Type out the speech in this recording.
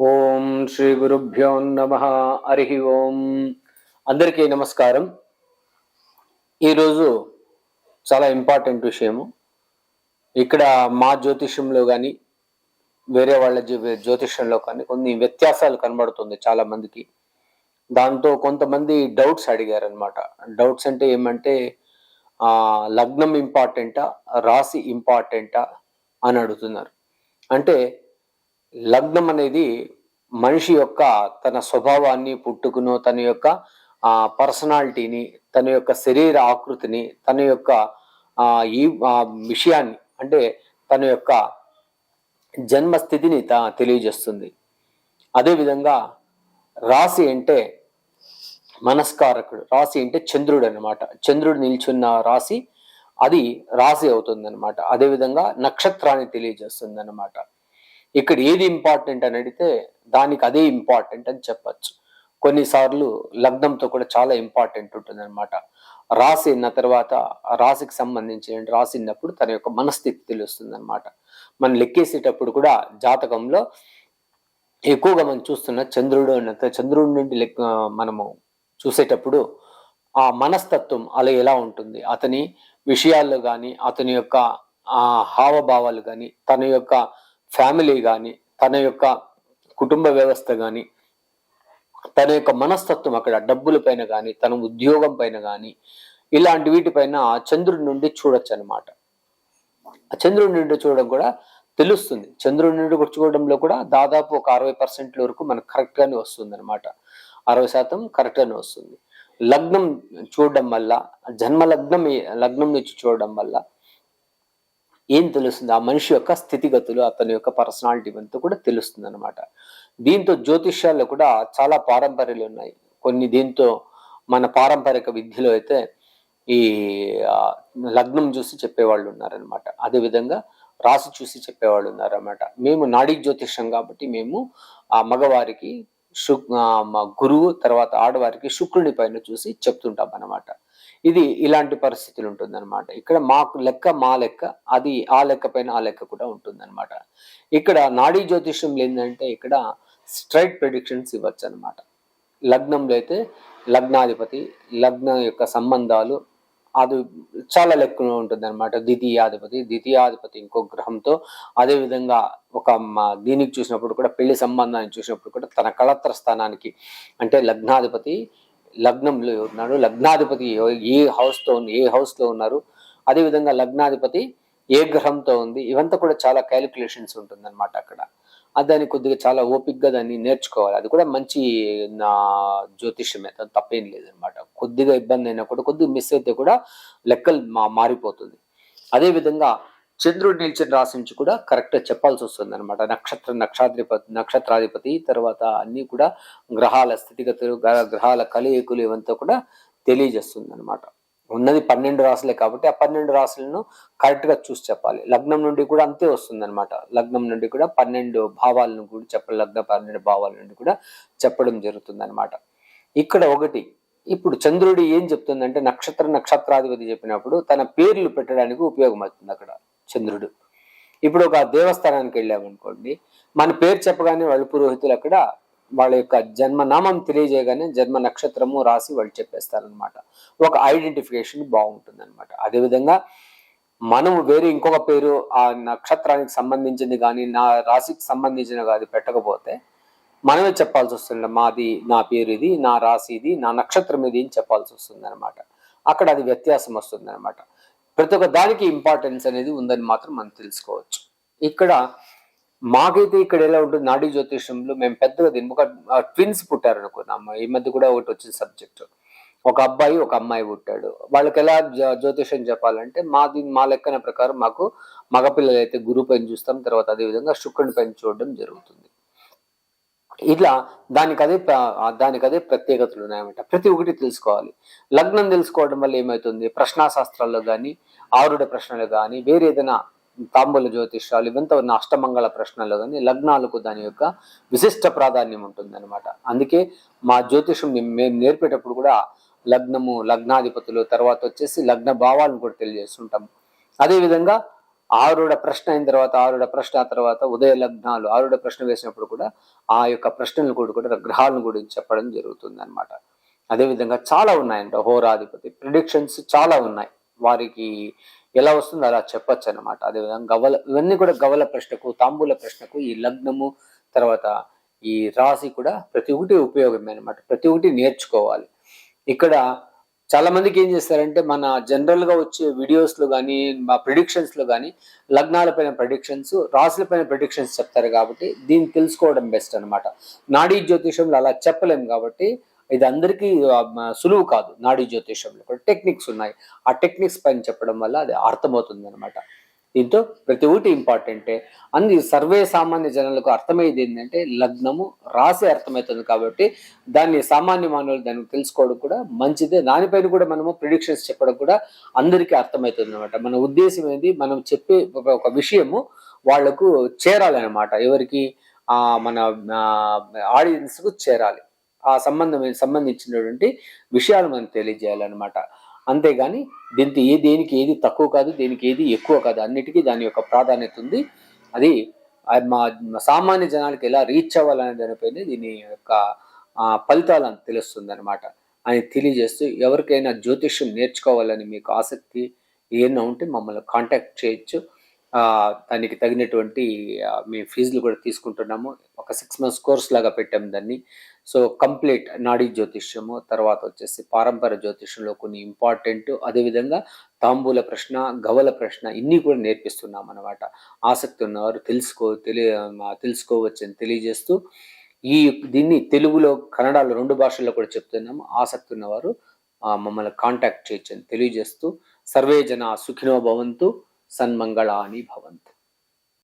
ఓం శ్రీ గురుభ్యో నమః. హరి ఓం. అందరికీ నమస్కారం. ఈరోజు చాలా ఇంపార్టెంట్ విషయము. ఇక్కడ మా జ్యోతిష్యంలో కానీ వేరే వాళ్ళ జ్యోతిష్యంలో కానీ కొన్ని వ్యత్యాసాలు కనబడుతుంది చాలా మందికి. దాంతో కొంతమంది డౌట్స్ అడిగారనమాట. డౌట్స్ అంటే ఏమంటే లగ్నం ఇంపార్టెంటా, రాశి ఇంపార్టెంటా అని అడుగుతున్నారు. అంటే లగ్నం అనేది మనిషి యొక్క తన స్వభావాన్ని, పుట్టుకను, తన యొక్క పర్సనాలిటీని, తన యొక్క శరీర ఆకృతిని, తన యొక్క ఈ విషయాన్ని అంటే తన యొక్క జన్మస్థితిని తెలియజేస్తుంది. అదేవిధంగా రాశి అంటే మనస్కారకుడు. రాశి అంటే చంద్రుడు అనమాట. చంద్రుడు నిల్చున్న రాశి అది రాశి అవుతుంది అనమాట. అదేవిధంగా నక్షత్రాన్ని తెలియజేస్తుంది అనమాట. ఇక్కడ ఏది ఇంపార్టెంట్ అని అడిగితే దానికి అదే ఇంపార్టెంట్ అని చెప్పచ్చు. కొన్నిసార్లు లగ్నంతో కూడా చాలా ఇంపార్టెంట్ ఉంటుంది అనమాట. రాశి అన్న తర్వాత రాశికి సంబంధించిన రాశి అన్నప్పుడు తన యొక్క మనస్థితి తెలుస్తుంది అనమాట. మనం లెక్కేసేటప్పుడు కూడా జాతకంలో ఎక్కువగా మనం చూస్తున్న చంద్రుడు అన్నంత చంద్రుడి నుండి మనము చూసేటప్పుడు ఆ మనస్తత్వం అలా ఎలా ఉంటుంది, అతని విషయాల్లో కానీ, అతని యొక్క హావభావాలు కానీ, తన యొక్క ఫ్యామిలీ కానీ, తన యొక్క కుటుంబ వ్యవస్థ కానీ, తన యొక్క మనస్తత్వం అక్కడ డబ్బుల పైన కానీ, తన ఉద్యోగం పైన కానీ, ఇలాంటి వీటిపైన చంద్రుడి నుండి చూడొచ్చు అనమాట. చంద్రుడి నుండి చూడడం కూడా తెలుస్తుంది. చంద్రుడి నుండి చూడడంలో కూడా దాదాపు ఒక 60% వరకు మనకు కరెక్ట్ గానే వస్తుంది అనమాట. 60% కరెక్ట్ గానే వస్తుంది. లగ్నం చూడడం వల్ల, జన్మ లగ్నం నుంచి చూడడం వల్ల ఏం తెలుస్తుంది, ఆ మనిషి యొక్క స్థితిగతులు, అతని యొక్క పర్సనాలిటీ అంతా కూడా తెలుస్తుంది అనమాట. దీంతో జ్యోతిష్యాల్లో కూడా చాలా పారంపర్యాలు ఉన్నాయి. కొన్ని దీంతో మన పారంపరిక విద్యలో అయితే ఈ లగ్నం చూసి చెప్పేవాళ్ళు ఉన్నారనమాట. అదేవిధంగా రాశి చూసి చెప్పేవాళ్ళు ఉన్నారనమాట. మేము నాడీ జ్యోతిష్యం కాబట్టి మేము ఆ మగవారికి గురువు, తర్వాత ఆడవారికి శుక్రుని పైన చూసి చెప్తుంటాం అనమాట. ఇది ఇలాంటి పరిస్థితులు ఉంటుందన్నమాట. ఇక్కడ మాకు లెక్క, మా లెక్క, అది ఆ లెక్క పైన ఆ లెక్క కూడా ఉంటుందన్నమాట. ఇక్కడ నాడీ జ్యోతిష్యంలో ఏంటంటే ఇక్కడ స్ట్రైట్ ప్రెడిక్షన్స్ ఇవ్వచ్చు అనమాట. లగ్నంలో అయితే లగ్నాధిపతి, లగ్నం యొక్క సంబంధాలు అది చాలా లెక్కలో ఉంటుంది అనమాట. ద్వితీయాధిపతి ఇంకో గ్రహంతో, అదేవిధంగా ఒక దీనికి చూసినప్పుడు కూడా, పెళ్లి సంబంధాన్ని చూసినప్పుడు కూడా తన కళత్ర స్థానానికి అంటే లగ్నాధిపతి లగ్నంలో ఉన్నాడు, లగ్నాధిపతి ఏ హౌస్ లో ఉన్నారు, అదేవిధంగా లగ్నాధిపతి ఏ గ్రహంతో ఉంది, ఇవంతా కూడా చాలా క్యాలిక్యులేషన్స్ ఉంటుంది అనమాట అక్కడ. దాన్ని కొద్దిగా చాలా ఓపిక్గా దాన్ని నేర్చుకోవాలి. అది కూడా మంచి నా జ్యోతిష్యమే, తప్పేం లేదనమాట. కొద్దిగా ఇబ్బంది అయినా కూడా, కొద్దిగా మిస్ అయితే కూడా లెక్కలు మారిపోతుంది. అదేవిధంగా చంద్రుడు నిలిచిన రాశి నుంచి కూడా కరెక్ట్గా చెప్పాల్సి వస్తుంది అనమాట. నక్షత్రాధిపతి తర్వాత అన్ని కూడా గ్రహాల స్థితిగతులు, గ్రహాల కలయికలు ఇవంతా కూడా తెలియజేస్తుంది అనమాట. ఉన్నది 12 రాశులే కాబట్టి ఆ 12 రాశులను కరెక్ట్ గా చూసి చెప్పాలి. లగ్నం నుండి కూడా అంతే వస్తుంది అనమాట. లగ్నం నుండి కూడా 12 భావాలను కూడా చెప్పాలి. 12 భావాల నుండి కూడా చెప్పడం జరుగుతుంది అనమాట. ఇక్కడ ఒకటి, ఇప్పుడు చంద్రుడు ఏం చెప్తుందంటే నక్షత్రాధిపతి చెప్పినప్పుడు తన పేర్లు పెట్టడానికి ఉపయోగం అవుతుంది అక్కడ చంద్రుడు. ఇప్పుడు ఒక దేవస్థానానికి వెళ్ళామనుకోండి, మన పేరు చెప్పగానే వాళ్ళు పురోహితులు అక్కడ వాళ్ళ యొక్క జన్మనామం తెలియజేయగానే జన్మ నక్షత్రము రాసి వాళ్ళు చెప్పేస్తారనమాట. ఒక ఐడెంటిఫికేషన్ బాగుంటుంది అనమాట. అదేవిధంగా మనము వేరే ఇంకొక పేరు ఆ నక్షత్రానికి సంబంధించింది కానీ, నా రాశికి సంబంధించిన కానీ పెట్టకపోతే మనమే చెప్పాల్సి వస్తుంది. నా పేరు ఇది, నా రాశి ఇది, నా నక్షత్రం ఇది అని చెప్పాల్సి వస్తుంది అనమాట. అక్కడ అది వ్యత్యాసం వస్తుంది అనమాట. ప్రతి ఒక్క దానికి ఇంపార్టెన్స్ అనేది ఉందని మాత్రం మనం తెలుసుకోవచ్చు. ఇక్కడ మాకైతే ఇక్కడ ఎలా ఉంటుంది, నాడీ జ్యోతిష్యంలో మేము పెద్దగా దీన్ని ఒక ట్విన్స్ పుట్టారు అనుకున్నాము. ఈ మధ్య కూడా ఒకటి వచ్చిన సబ్జెక్ట్, ఒక అబ్బాయి ఒక అమ్మాయి పుట్టాడు. వాళ్ళకి ఎలా జ్యోతిష్యం చెప్పాలంటే మా లెక్కన ప్రకారం మాకు మగపిల్లలు అయితే గురువు పైన చూస్తాం, తర్వాత అదేవిధంగా శుక్రుని పైన చూడడం జరుగుతుంది. ఇట్లా దానికదే ప్రత్యేకతలు ఉన్నాయన్నమాట. ప్రతి ఒక్కటి తెలుసుకోవాలి. లగ్నం తెలుసుకోవడం వల్ల ఏమవుతుంది, ప్రశ్నాశాస్త్రాల్లో కానీ, ఆరుడ ప్రశ్నలు కానీ, వేరే ఏదైనా తాంబూల జ్యోతిష్యాలు ఇవంతా ఉన్న అష్టమంగళ ప్రశ్నలు కానీ లగ్నాలకు దాని యొక్క విశిష్ట ప్రాధాన్యం ఉంటుంది అనమాట. అందుకే మా జ్యోతిషం మేము నేర్పేటప్పుడు కూడా లగ్నము, లగ్నాధిపతులు, తర్వాత వచ్చేసి లగ్న భావాలను కూడా తెలియజేస్తుంటాం. అదేవిధంగా ఆరుడ ప్రశ్న అయిన తర్వాత ఆరుడ ప్రశ్న తర్వాత ఉదయ లగ్నాలు ఆరుడ ప్రశ్న వేసినప్పుడు కూడా ఆ యొక్క ప్రశ్నలు కూడా గ్రహాలను గురించి చెప్పడం జరుగుతుంది అనమాట. అదేవిధంగా చాలా ఉన్నాయంట హోరాధిపతి ప్రిడిక్షన్స్ చాలా ఉన్నాయి. వారికి ఎలా వస్తుందో అలా చెప్పొచ్చు అనమాట. అదేవిధంగా ఇవన్నీ కూడా గవల ప్రశ్నకు, తాంబూల ప్రశ్నకు, ఈ లగ్నము తర్వాత ఈ రాశి కూడా ప్రతి ఒక్కటి ఉపయోగమే అనమాట. ప్రతి ఒక్కటి నేర్చుకోవాలి. ఇక్కడ చాలా మందికి ఏం చేస్తారంటే మన జనరల్ గా వచ్చే వీడియోస్ లో కానీ మా ప్రిడిక్షన్స్ లో కానీ లగ్నాల పైన ప్రిడిక్షన్స్, రాశుల పైన ప్రిడిక్షన్స్ చెప్తారు కాబట్టి దీన్ని తెలుసుకోవడం బెస్ట్ అనమాట. నాడీ జ్యోతిషంలో అలా చెప్పలేము కాబట్టి ఇది అందరికీ సులువు కాదు. నాడీ జ్యోతిషంలో కూడా టెక్నిక్స్ ఉన్నాయి. ఆ టెక్నిక్స్ పైన చెప్పడం వల్ల అది అర్థమవుతుంది అనమాట. దీంతో ప్రతి ఒక్కటి ఇంపార్టెంటే. సర్వే సామాన్య జనాలకు అర్థమయ్యేది ఏంటంటే లగ్నము రాశి అర్థమవుతుంది కాబట్టి దాన్ని సామాన్య మానవులు దాన్ని తెలుసుకోవడం కూడా మంచిదే. దానిపైన కూడా మనము ప్రిడిక్షన్స్ చెప్పడం కూడా అందరికీ అర్థమవుతుంది అనమాట. మన ఉద్దేశం ఏంది, మనం చెప్పే ఒక విషయము వాళ్లకు చేరాలన్నమాట. ఎవరికి మన ఆడియన్స్ కు చేరాలి. ఆ సంబంధించినటువంటి విషయాలు మనం తెలియజేయాలన్నమాట. అంతేగాని దేనికి ఏది తక్కువ కాదు, దేనికి ఏది ఎక్కువ కాదు. అన్నిటికీ దాని యొక్క ప్రాధాన్యత ఉంది. అది మా సామాన్య జనాలకి ఎలా రీచ్ అవ్వాలనే దానిపైన దీని యొక్క ఫలితాలను తెలుస్తుంది అనమాట అని తెలియజేస్తూ, ఎవరికైనా జ్యోతిష్యం నేర్చుకోవాలని మీకు ఆసక్తి ఏమైనా ఉంటే మమ్మల్ని కాంటాక్ట్ చేయొచ్చు. దానికి తగినటువంటి మేము ఫీజులు కూడా తీసుకుంటున్నాము. ఒక 6 months కోర్స్ లాగా పెట్టాము దాన్ని. సో కంప్లీట్ నాడీ జ్యోతిష్యము, తర్వాత వచ్చేసి పారంపర్య జ్యోతిష్యంలో కొన్ని ఇంపార్టెంట్, అదేవిధంగా తాంబూల ప్రశ్న, గవల ప్రశ్న ఇన్ని కూడా నేర్పిస్తున్నాం అనమాట. ఆసక్తి ఉన్నవారు తెలుసుకోవచ్చని తెలియజేస్తూ, దీన్ని తెలుగులో, కన్నడలో 2 భాషల్లో కూడా చెప్తున్నాము. ఆసక్తి ఉన్నవారు మమ్మల్ని కాంటాక్ట్ చేయొచ్చని తెలియజేస్తూ, సర్వే జన సుఖినో భవంతు, సన్మంగళాని భవంతు.